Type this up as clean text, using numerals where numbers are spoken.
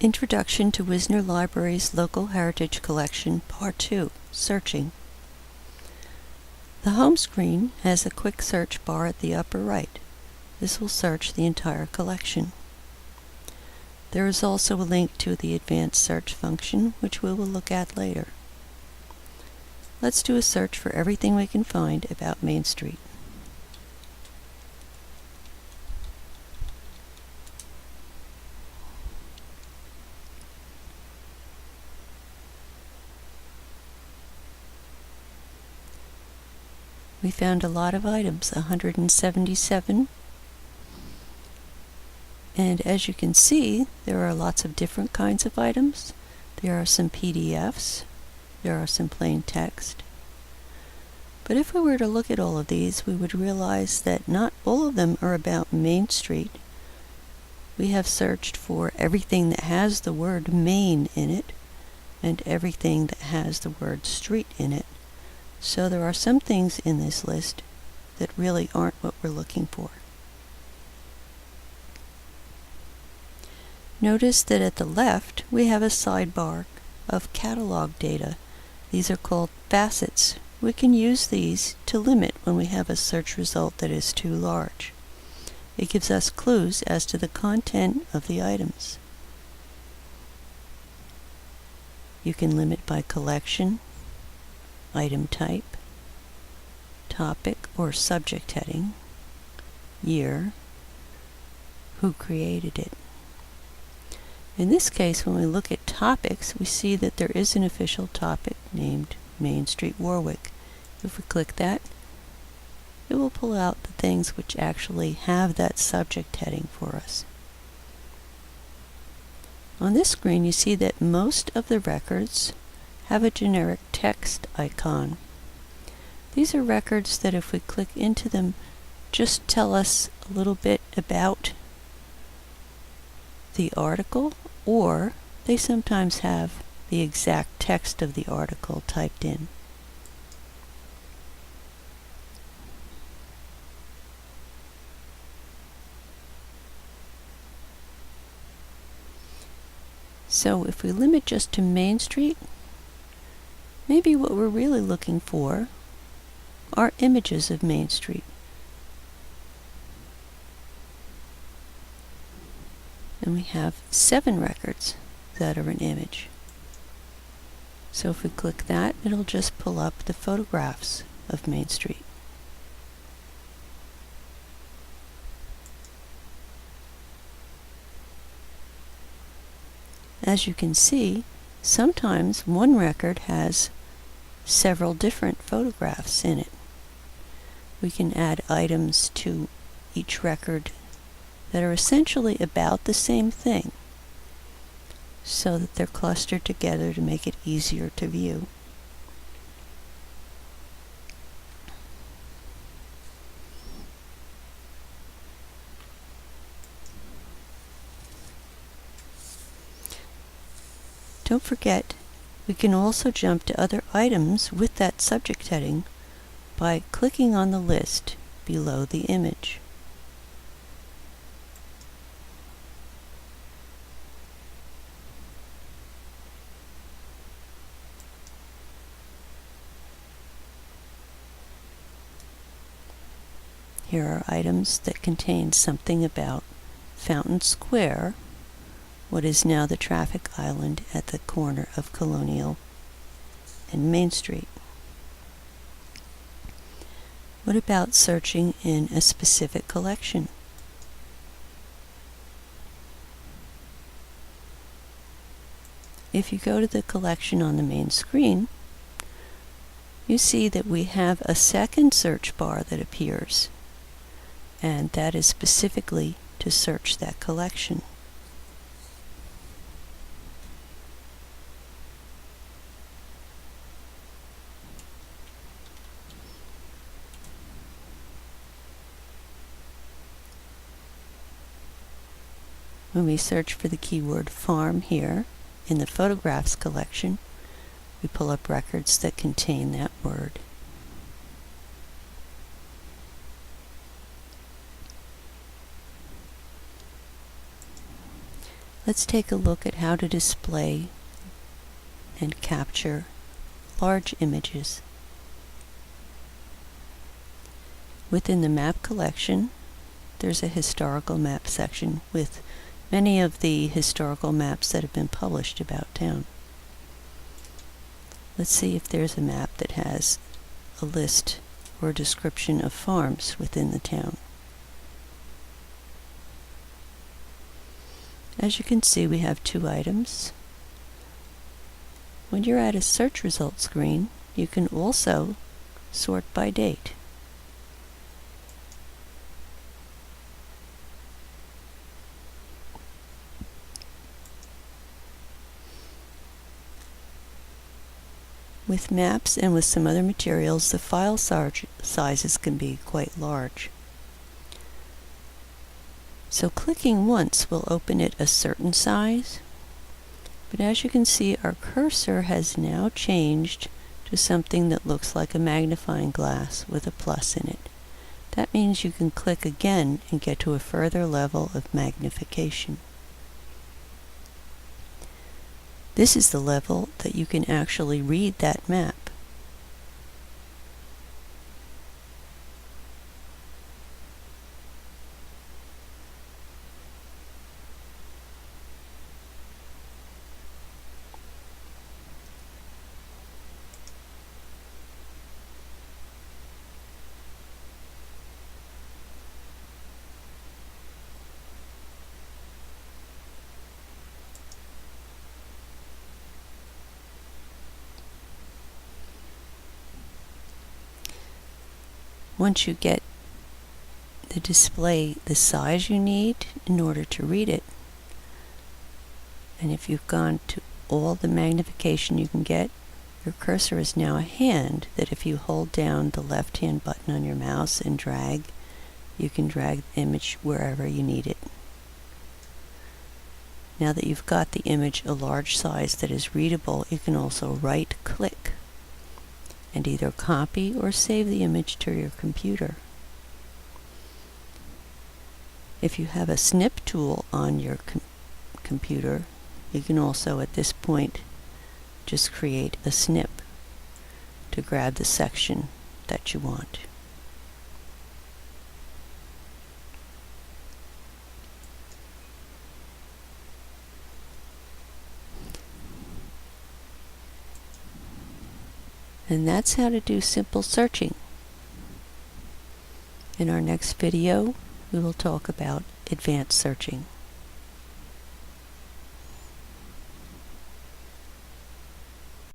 Introduction to Wisner Library's Local Heritage Collection, Part 2, Searching. The home screen has a quick search bar at the upper right. This will search the entire collection. There is also a link to the advanced search function, which we will look at later. Let's do a search for everything we can find about Main Street. We found a lot of items, 177. And as you can see, there are lots of different kinds of items. There are some PDFs. There are some plain text. But if we were to look at all of these, we would realize that not all of them are about Main Street. We have searched for everything that has the word Main in it and everything that has the word street in it. So there are some things in this list that really aren't what we're looking for. Notice that at the left we have a sidebar of catalog data. These are called facets. We can use these to limit when we have a search result that is too large. It gives us clues as to the content of the items. You can limit by collection, item type, topic or subject heading, year, who created it. In this case, when we look at topics, we see that there is an official topic named Main Street Warwick. If we click that, it will pull out the things which actually have that subject heading for us. On this screen, you see that most of the records have a generic text icon. These are records that if we click into them, just tell us a little bit about the article, or they sometimes have the exact text of the article typed in. So if we limit just to Main Street, maybe what we're really looking for are images of Main Street. And we have 7 records that are an image. So if we click that, it'll just pull up the photographs of Main Street. As you can see, sometimes one record has several different photographs in it. We can add items to each record that are essentially about the same thing, so that they're clustered together to make it easier to view. Don't forget, we can also jump to other items with that subject heading by clicking on the list below the image. Here are items that contain something about Fountain Square, what is now the traffic island at the corner of Colonial and Main Street. What about searching in a specific collection? If you go to the collection on the main screen, you see that we have a second search bar that appears, and that is specifically to search that collection. When we search for the keyword farm here in the photographs collection, we pull up records that contain that word. Let's take a look at how to display and capture large images. Within the map collection, there's a historical map section with many of the historical maps that have been published about town. Let's see if there's a map that has a list or a description of farms within the town. As you can see, we have 2 items. When you're at a search results screen, you can also sort by date. With maps and with some other materials, the file sizes can be quite large. So clicking once will open it a certain size, but as you can see, our cursor has now changed to something that looks like a magnifying glass with a plus in it. That means you can click again and get to a further level of magnification. This is the level that you can actually read that map. Once you get the display the size you need in order to read it, and if you've gone to all the magnification you can get, your cursor is now a hand that if you hold down the left-hand button on your mouse and drag, you can drag the image wherever you need it. Now that you've got the image a large size that is readable, you can also right-click and either copy or save the image to your computer. If you have a snip tool on your computer, you can also at this point just create a snip to grab the section that you want. And that's how to do simple searching. In our next video, we will talk about advanced searching.